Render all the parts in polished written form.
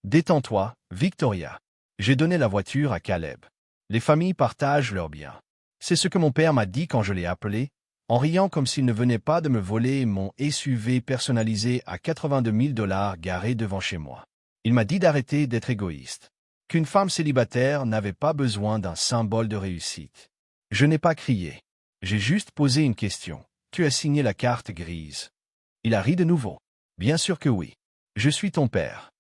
Détends-toi, Victoria. J'ai donné la voiture à Caleb. Les familles partagent leurs biens. C'est ce que mon père m'a dit quand je l'ai appelé, en riant comme s'il ne venait pas de me voler mon SUV personnalisé à 82 000 $ garé devant chez moi. Il m'a dit d'arrêter d'être égoïste, qu'une femme célibataire n'avait pas besoin d'un symbole de réussite. Je n'ai pas crié. J'ai juste posé une question. Tu as signé la carte grise. Il a ri de nouveau. Bien sûr que oui. Je suis ton père.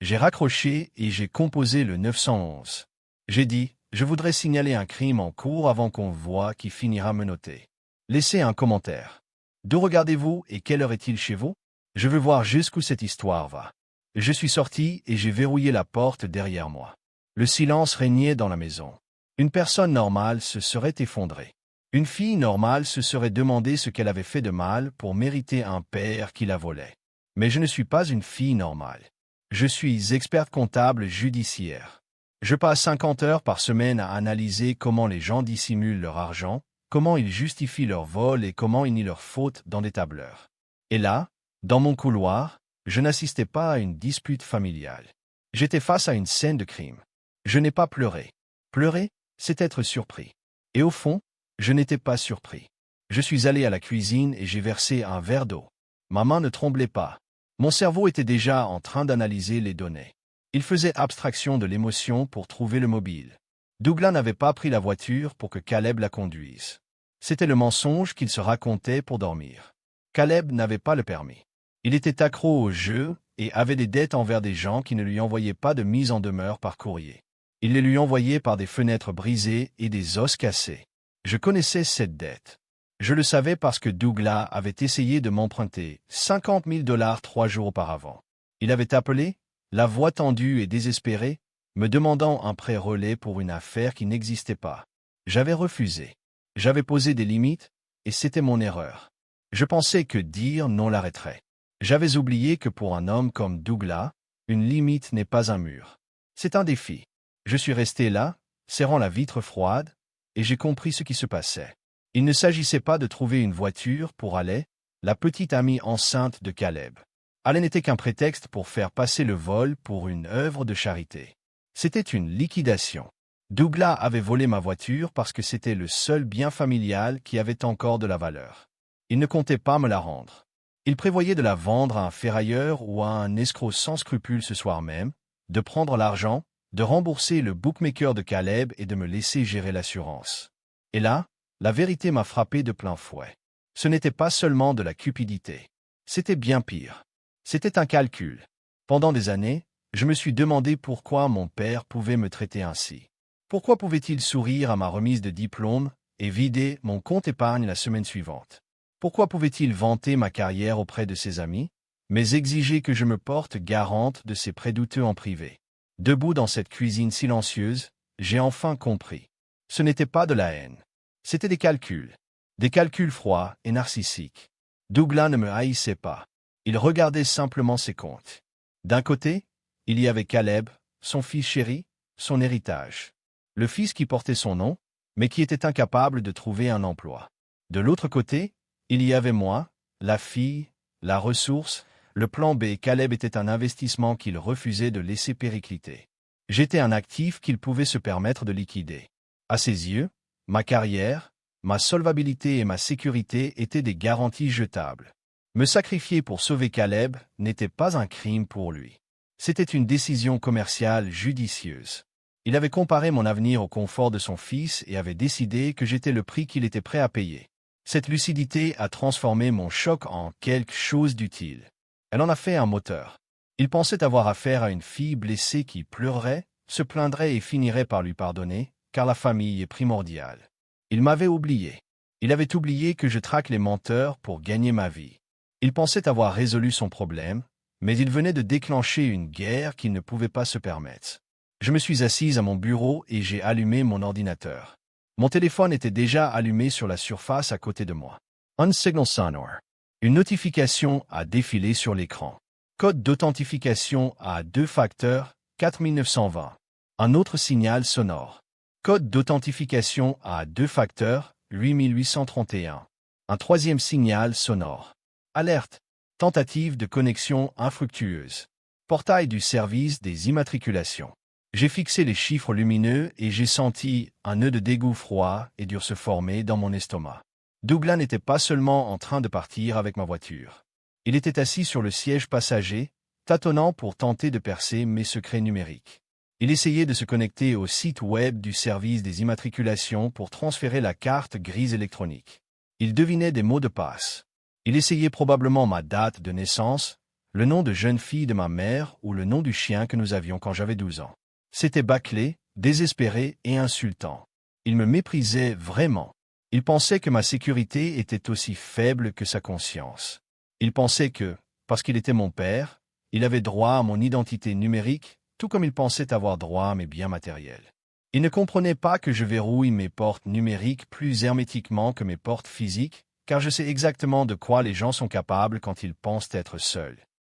J'ai raccroché et j'ai composé le 911. J'ai dit, je voudrais signaler un crime en cours avant qu'on voit qui finira menotté. Laissez un commentaire. D'où regardez-vous et quelle heure est-il chez vous? Je veux voir jusqu'où cette histoire va. Je suis sorti et j'ai verrouillé la porte derrière moi. Le silence régnait dans la maison. Une personne normale se serait effondrée. Une fille normale se serait demandé ce qu'elle avait fait de mal pour mériter un père qui la volait. Mais je ne suis pas une fille normale. Je suis experte comptable judiciaire. Je passe 50 heures par semaine à analyser comment les gens dissimulent leur argent, comment ils justifient leur vol et comment ils nient leurs fautes dans des tableurs. Et là, dans mon couloir, je n'assistais pas à une dispute familiale. J'étais face à une scène de crime. Je n'ai pas pleuré. Pleurer, c'est être surpris. Et au fond, je n'étais pas surpris. Je suis allé à la cuisine et j'ai versé un verre d'eau. Ma main ne tremblait pas. Mon cerveau était déjà en train d'analyser les données. Il faisait abstraction de l'émotion pour trouver le mobile. Douglas n'avait pas pris la voiture pour que Caleb la conduise. C'était le mensonge qu'il se racontait pour dormir. Caleb n'avait pas le permis. Il était accro au jeu et avait des dettes envers des gens qui ne lui envoyaient pas de mise en demeure par courrier. Il les lui envoyait par des fenêtres brisées et des os cassés. Je connaissais cette dette. Je le savais parce que Douglas avait essayé de m'emprunter 50 000 $ 3 jours auparavant. Il avait appelé, la voix tendue et désespérée, me demandant un prêt relais pour une affaire qui n'existait pas. J'avais refusé. J'avais posé des limites, et c'était mon erreur. Je pensais que dire non l'arrêterait. J'avais oublié que pour un homme comme Douglas, une limite n'est pas un mur. C'est un défi. Je suis resté là, serrant la vitre froide, et j'ai compris ce qui se passait. Il ne s'agissait pas de trouver une voiture pour Alec, la petite amie enceinte de Caleb. Alec n'était qu'un prétexte pour faire passer le vol pour une œuvre de charité. C'était une liquidation. Douglas avait volé ma voiture parce que c'était le seul bien familial qui avait encore de la valeur. Il ne comptait pas me la rendre. Il prévoyait de la vendre à un ferrailleur ou à un escroc sans scrupules ce soir même, de prendre l'argent, de rembourser le bookmaker de Caleb et de me laisser gérer l'assurance. Et là, la vérité m'a frappé de plein fouet. Ce n'était pas seulement de la cupidité. C'était bien pire. C'était un calcul. Pendant des années, je me suis demandé pourquoi mon père pouvait me traiter ainsi. Pourquoi pouvait-il sourire à ma remise de diplôme et vider mon compte épargne la semaine suivante? Pourquoi pouvait-il vanter ma carrière auprès de ses amis, mais exiger que je me porte garante de ses prêts douteux en privé? Debout dans cette cuisine silencieuse, j'ai enfin compris. Ce n'était pas de la haine. C'était des calculs froids et narcissiques. Douglas ne me haïssait pas. Il regardait simplement ses comptes. D'un côté, il y avait Caleb, son fils chéri, son héritage. Le fils qui portait son nom, mais qui était incapable de trouver un emploi. De l'autre côté, il y avait moi, la fille, la ressource, le plan B. Caleb était un investissement qu'il refusait de laisser péricliter. J'étais un actif qu'il pouvait se permettre de liquider. À ses yeux, ma carrière, ma solvabilité et ma sécurité étaient des garanties jetables. Me sacrifier pour sauver Caleb n'était pas un crime pour lui. C'était une décision commerciale judicieuse. Il avait comparé mon avenir au confort de son fils et avait décidé que j'étais le prix qu'il était prêt à payer. Cette lucidité a transformé mon choc en quelque chose d'utile. Elle en a fait un moteur. Il pensait avoir affaire à une fille blessée qui pleurerait, se plaindrait et finirait par lui pardonner, car la famille est primordiale. Il m'avait oublié. Il avait oublié que je traque les menteurs pour gagner ma vie. Il pensait avoir résolu son problème, mais il venait de déclencher une guerre qu'il ne pouvait pas se permettre. Je me suis assise à mon bureau et j'ai allumé mon ordinateur. Mon téléphone était déjà allumé sur la surface à côté de moi. Un signal sonore. Une notification a défilé sur l'écran. Code d'authentification à 2 facteurs, 4920. Un autre signal sonore. Code d'authentification à 2 facteurs, 8831. Un troisième signal sonore. Alerte. Tentative de connexion infructueuse. Portail du service des immatriculations. J'ai fixé les chiffres lumineux et j'ai senti un nœud de dégoût froid et dur se former dans mon estomac. Douglas n'était pas seulement en train de partir avec ma voiture. Il était assis sur le siège passager, tâtonnant pour tenter de percer mes secrets numériques. Il essayait de se connecter au site web du service des immatriculations pour transférer la carte grise électronique. Il devinait des mots de passe. Il essayait probablement ma date de naissance, le nom de jeune fille de ma mère ou le nom du chien que nous avions quand j'avais 12 ans. C'était bâclé, désespéré et insultant. Il me méprisait vraiment. Il pensait que ma sécurité était aussi faible que sa conscience. Il pensait que, parce qu'il était mon père, il avait droit à mon identité numérique, tout comme il pensait avoir droit à mes biens matériels. Il ne comprenait pas que je verrouille mes portes numériques plus hermétiquement que mes portes physiques, car je sais exactement de quoi les gens sont capables quand ils pensent être seuls.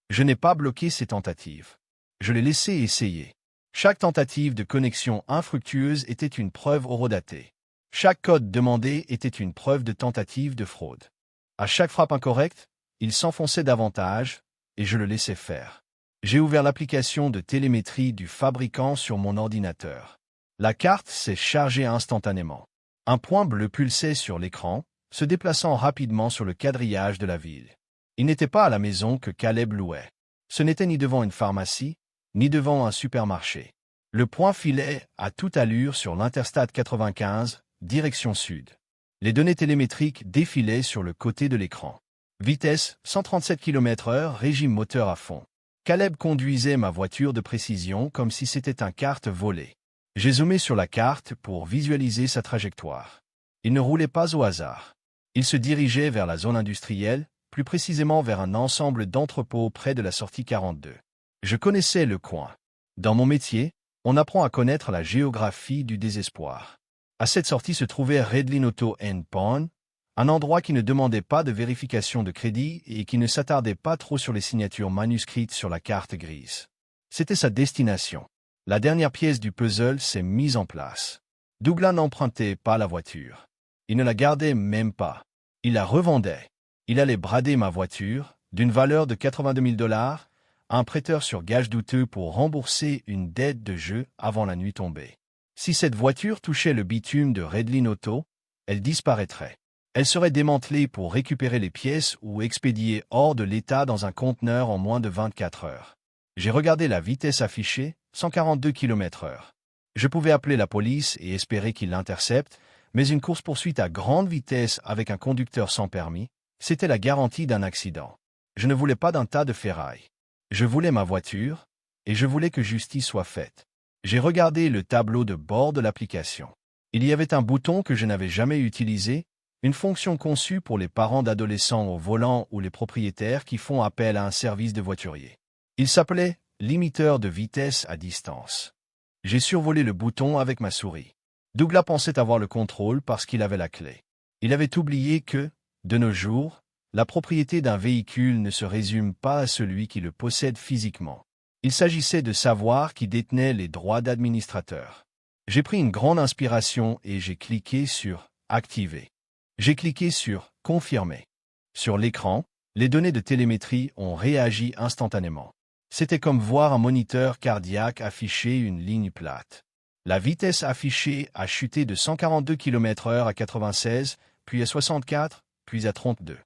Je n'ai pas bloqué ces tentatives. Je les laissais essayer. Chaque tentative de connexion infructueuse était une preuve horodatée. Chaque code demandé était une preuve de tentative de fraude. À chaque frappe incorrecte, il s'enfonçait davantage, et je le laissais faire. J'ai ouvert l'application de télémétrie du fabricant sur mon ordinateur. La carte s'est chargée instantanément. Un point bleu pulsait sur l'écran, se déplaçant rapidement sur le quadrillage de la ville. Il n'était pas à la maison que Caleb louait. Ce n'était ni devant une pharmacie, ni devant un supermarché. Le point filait à toute allure sur l'Interstate 95, direction sud. Les données télémétriques défilaient sur le côté de l'écran. Vitesse 137 km/h, régime moteur à fond. Caleb conduisait ma voiture de précision comme si c'était un kart volé. J'ai zoomé sur la carte pour visualiser sa trajectoire. Il ne roulait pas au hasard. Il se dirigeait vers la zone industrielle, plus précisément vers un ensemble d'entrepôts près de la sortie 42. Je connaissais le coin. Dans mon métier, on apprend à connaître la géographie du désespoir. À cette sortie se trouvait Redline Auto & Pawn, un endroit qui ne demandait pas de vérification de crédit et qui ne s'attardait pas trop sur les signatures manuscrites sur la carte grise. C'était sa destination. La dernière pièce du puzzle s'est mise en place. Douglas n'empruntait pas la voiture. Il ne la gardait même pas. Il la revendait. Il allait brader ma voiture, d'une valeur de 82 000 $, à un prêteur sur gage douteux pour rembourser une dette de jeu avant la nuit tombée. Si cette voiture touchait le bitume de Redline Auto, elle disparaîtrait. Elle serait démantelée pour récupérer les pièces ou expédiée hors de l'état dans un conteneur en moins de 24 heures. J'ai regardé la vitesse affichée, 142 km/h. Je pouvais appeler la police et espérer qu'il l'intercepte, mais une course-poursuite à grande vitesse avec un conducteur sans permis, c'était la garantie d'un accident. Je ne voulais pas d'un tas de ferraille. Je voulais ma voiture, et je voulais que justice soit faite. J'ai regardé le tableau de bord de l'application. Il y avait un bouton que je n'avais jamais utilisé, une fonction conçue pour les parents d'adolescents au volant ou les propriétaires qui font appel à un service de voiturier. Il s'appelait « limiteur de vitesse à distance ». J'ai survolé le bouton avec ma souris. Douglas pensait avoir le contrôle parce qu'il avait la clé. Il avait oublié que, de nos jours, la propriété d'un véhicule ne se résume pas à celui qui le possède physiquement. Il s'agissait de savoir qui détenait les droits d'administrateur. J'ai pris une grande inspiration et j'ai cliqué sur « Activer ». J'ai cliqué sur « Confirmer ». Sur l'écran, les données de télémétrie ont réagi instantanément. C'était comme voir un moniteur cardiaque afficher une ligne plate. La vitesse affichée a chuté de 142 km/h à 96, puis à 64, puis à 32.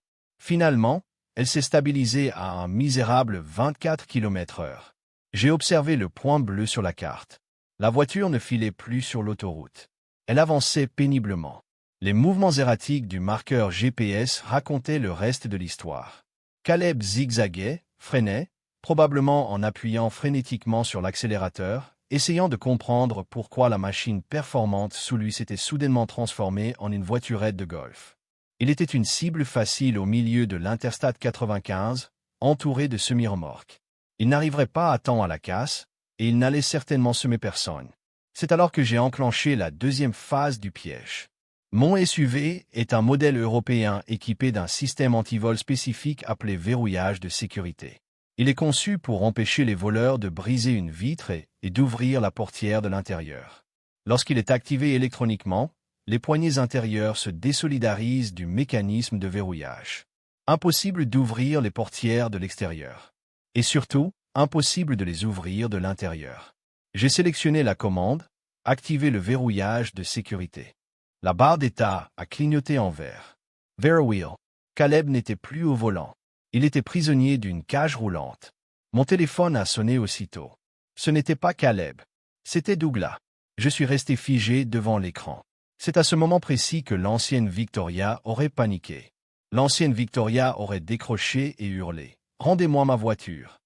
Finalement, elle s'est stabilisée à un misérable 24 km/h. J'ai observé le point bleu sur la carte. La voiture ne filait plus sur l'autoroute. Elle avançait péniblement. Les mouvements erratiques du marqueur GPS racontaient le reste de l'histoire. Caleb zigzaguait, freinait, probablement en appuyant frénétiquement sur l'accélérateur, essayant de comprendre pourquoi la machine performante sous lui s'était soudainement transformée en une voiturette de golf. Il était une cible facile au milieu de l'Interstate 95, entouré de semi-remorques. Il n'arriverait pas à temps à la casse, et il n'allait certainement semer personne. C'est alors que j'ai enclenché la deuxième phase du piège. Mon SUV est un modèle européen équipé d'un système antivol spécifique appelé verrouillage de sécurité. Il est conçu pour empêcher les voleurs de briser une vitre et d'ouvrir la portière de l'intérieur. Lorsqu'il est activé électroniquement, les poignées intérieures se désolidarisent du mécanisme de verrouillage. Impossible d'ouvrir les portières de l'extérieur. Et surtout, impossible de les ouvrir de l'intérieur. J'ai sélectionné la commande, activé le verrouillage de sécurité. La barre d'état a clignoté en vert. Vera wheel. Caleb n'était plus au volant. Il était prisonnier d'une cage roulante. Mon téléphone a sonné aussitôt. Ce n'était pas Caleb. C'était Douglas. Je suis resté figé devant l'écran. C'est à ce moment précis que l'ancienne Victoria aurait paniqué. L'ancienne Victoria aurait décroché et hurlé. « Rendez-moi ma voiture !»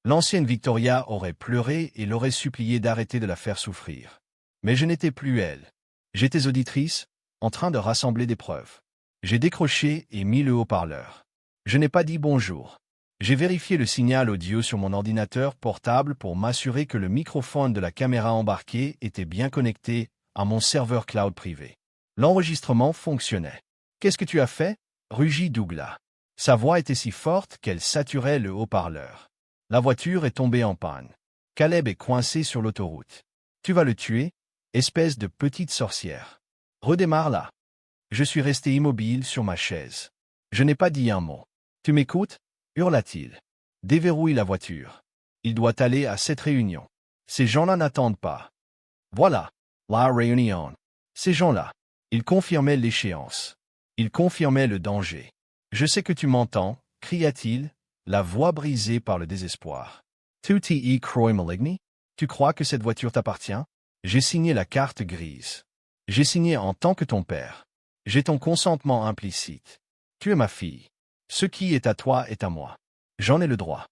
L'ancienne Victoria aurait pleuré et l'aurait supplié d'arrêter de la faire souffrir. Mais je n'étais plus elle. J'étais auditrice, en train de rassembler des preuves. J'ai décroché et mis le haut-parleur. Je n'ai pas dit bonjour. J'ai vérifié le signal audio sur mon ordinateur portable pour m'assurer que le microphone de la caméra embarquée était bien connecté à mon serveur cloud privé. L'enregistrement fonctionnait. « Qu'est-ce que tu as fait ?» rugit Douglas. Sa voix était si forte qu'elle saturait le haut-parleur. La voiture est tombée en panne. Caleb est coincé sur l'autoroute. Tu vas le tuer, espèce de petite sorcière. Redémarre-la. Je suis resté immobile sur ma chaise. Je n'ai pas dit un mot. Tu m'écoutes? Hurla-t-il. Déverrouille la voiture. Il doit aller à cette réunion. Ces gens-là n'attendent pas. Voilà, la réunion. Ces gens-là. Ils confirmaient l'échéance. Ils confirmaient le danger. Je sais que tu m'entends, cria-t-il, la voix brisée par le désespoir. Tu t'y crois maligny? Tu crois que cette voiture t'appartient? J'ai signé la carte grise. J'ai signé en tant que ton père. J'ai ton consentement implicite. Tu es ma fille. Ce qui est à toi est à moi. J'en ai le droit.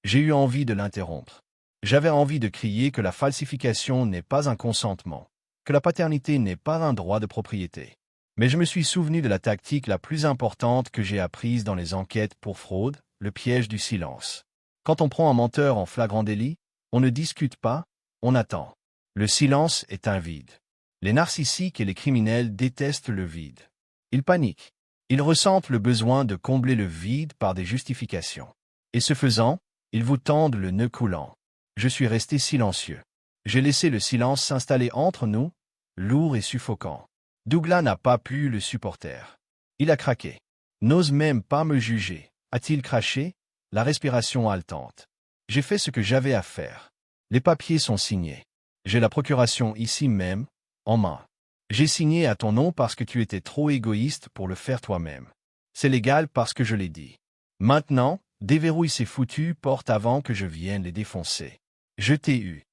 J'ai eu envie de l'interrompre. J'avais envie de crier que la falsification n'est pas un consentement, que la paternité n'est pas un droit de propriété. Mais je me suis souvenu de la tactique la plus importante que j'ai apprise dans les enquêtes pour fraude, le piège du silence. Quand on prend un menteur en flagrant délit, on ne discute pas, on attend. Le silence est un vide. Les narcissiques et les criminels détestent le vide. Ils paniquent. Ils ressentent le besoin de combler le vide par des justifications. Et ce faisant, ils vous tendent le nœud coulant. Je suis resté silencieux. J'ai laissé le silence s'installer entre nous, lourd et suffocant. Douglas n'a pas pu le supporter. Il a craqué. N'ose même pas me juger. A-t-il craché? La respiration haletante. J'ai fait ce que j'avais à faire. Les papiers sont signés. J'ai la procuration ici même, en main. J'ai signé à ton nom parce que tu étais trop égoïste pour le faire toi-même. C'est légal parce que je l'ai dit. Maintenant, déverrouille ces foutues portes avant que je vienne les défoncer. Je t'ai eu.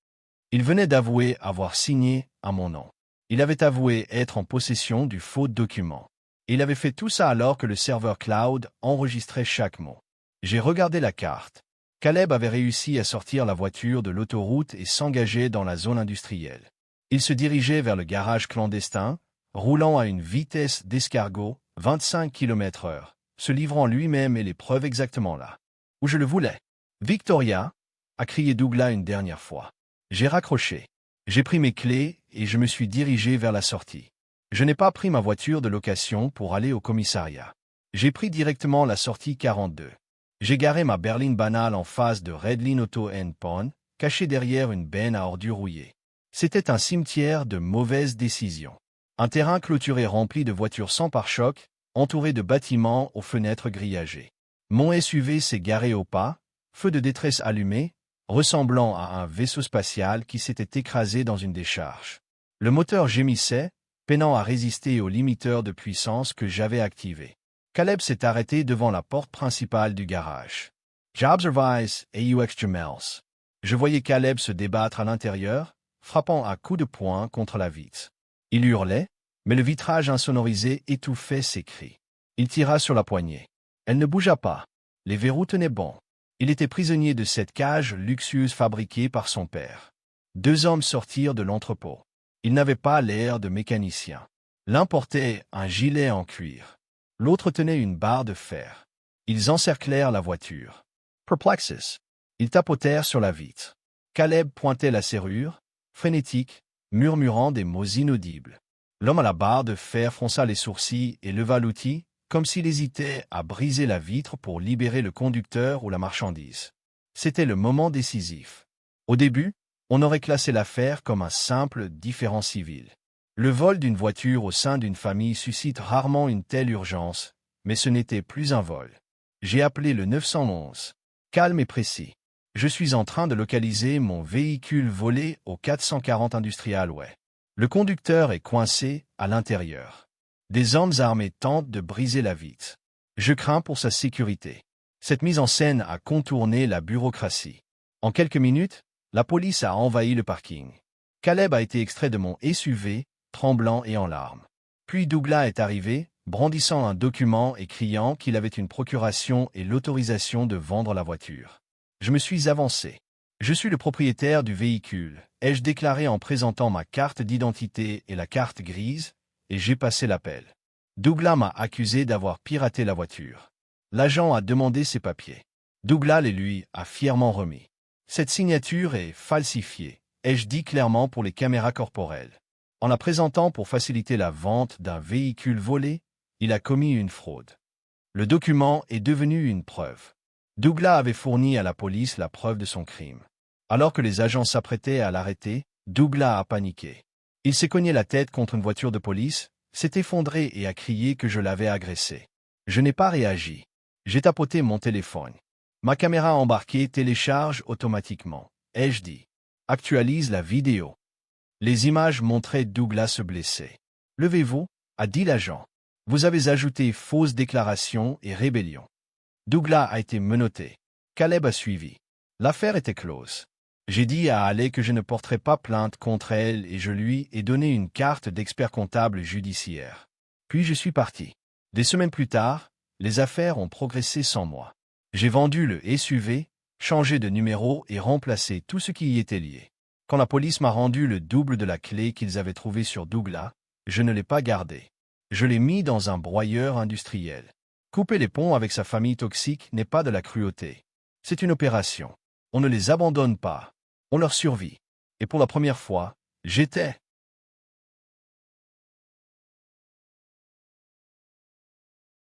Il venait d'avouer avoir signé à mon nom. Il avait avoué être en possession du faux document. Il avait fait tout ça alors que le serveur cloud enregistrait chaque mot. J'ai regardé la carte. Caleb avait réussi à sortir la voiture de l'autoroute et s'engager dans la zone industrielle. Il se dirigeait vers le garage clandestin, roulant à une vitesse d'escargot, 25 km/h, se livrant lui-même et les preuves exactement là où je le voulais. « Victoria !» a crié Douglas une dernière fois. J'ai raccroché. J'ai pris mes clés et je me suis dirigé vers la sortie. Je n'ai pas pris ma voiture de location pour aller au commissariat. J'ai pris directement la sortie 42. J'ai garé ma berline banale en face de Redline Auto & Pawn, cachée derrière une benne à ordures rouillées. C'était un cimetière de mauvaises décisions. Un terrain clôturé rempli de voitures sans pare-choc, entouré de bâtiments aux fenêtres grillagées. Mon SUV s'est garé au pas, feu de détresse allumé, ressemblant à un vaisseau spatial qui s'était écrasé dans une décharge. Le moteur gémissait, peinant à résister au limiteur de puissance que j'avais activé. Caleb s'est arrêté devant la porte principale du garage. J'observais AUX Jamels. Je voyais Caleb se débattre à l'intérieur, frappant à coups de poing contre la vitre. Il hurlait, mais le vitrage insonorisé étouffait ses cris. Il tira sur la poignée. Elle ne bougea pas. Les verrous tenaient bon. Il était prisonnier de cette cage luxueuse fabriquée par son père. Deux hommes sortirent de l'entrepôt. Ils n'avaient pas l'air de mécaniciens. L'un portait un gilet en cuir. L'autre tenait une barre de fer. Ils encerclèrent la voiture. Perplexes. Ils tapotèrent sur la vitre. Caleb pointait la serrure, frénétique, murmurant des mots inaudibles. L'homme à la barre de fer fronça les sourcils et leva l'outil, comme s'il hésitait à briser la vitre pour libérer le conducteur ou la marchandise. C'était le moment décisif. Au début, on aurait classé l'affaire comme un simple différend civil. Le vol d'une voiture au sein d'une famille suscite rarement une telle urgence, mais ce n'était plus un vol. J'ai appelé le 911. Calme et précis. Je suis en train de localiser mon véhicule volé au 440 Industrial Way. Le conducteur est coincé à l'intérieur. Des hommes armés tentent de briser la vitre. Je crains pour sa sécurité. Cette mise en scène a contourné la bureaucratie. En quelques minutes, la police a envahi le parking. Caleb a été extrait de mon SUV, tremblant et en larmes. Puis Douglas est arrivé, brandissant un document et criant qu'il avait une procuration et l'autorisation de vendre la voiture. Je me suis avancé. Je suis le propriétaire du véhicule, ai-je déclaré en présentant ma carte d'identité et la carte grise, et j'ai passé l'appel. Douglas m'a accusé d'avoir piraté la voiture. L'agent a demandé ses papiers. Douglas les lui a fièrement remis. Cette signature est falsifiée, ai-je dit clairement pour les caméras corporelles. En la présentant pour faciliter la vente d'un véhicule volé, il a commis une fraude. Le document est devenu une preuve. Douglas avait fourni à la police la preuve de son crime. Alors que les agents s'apprêtaient à l'arrêter, Douglas a paniqué. Il s'est cogné la tête contre une voiture de police, s'est effondré et a crié que je l'avais agressé. Je n'ai pas réagi. J'ai tapoté mon téléphone. Ma caméra embarquée télécharge automatiquement, ai-je dit. Actualise la vidéo. Les images montraient Douglas se blesser. Levez-vous, a dit l'agent. Vous avez ajouté fausse déclaration et rébellion. Douglas a été menotté. Caleb a suivi. L'affaire était close. J'ai dit à Haley que je ne porterais pas plainte contre elle et je lui ai donné une carte d'expert comptable judiciaire. Puis je suis parti. Des semaines plus tard, les affaires ont progressé sans moi. J'ai vendu le SUV, changé de numéro et remplacé tout ce qui y était lié. Quand la police m'a rendu le double de la clé qu'ils avaient trouvée sur Douglas, je ne l'ai pas gardé. Je l'ai mis dans un broyeur industriel. Couper les ponts avec sa famille toxique n'est pas de la cruauté. C'est une opération. On ne les abandonne pas. On leur survit. Et pour la première fois, j'étais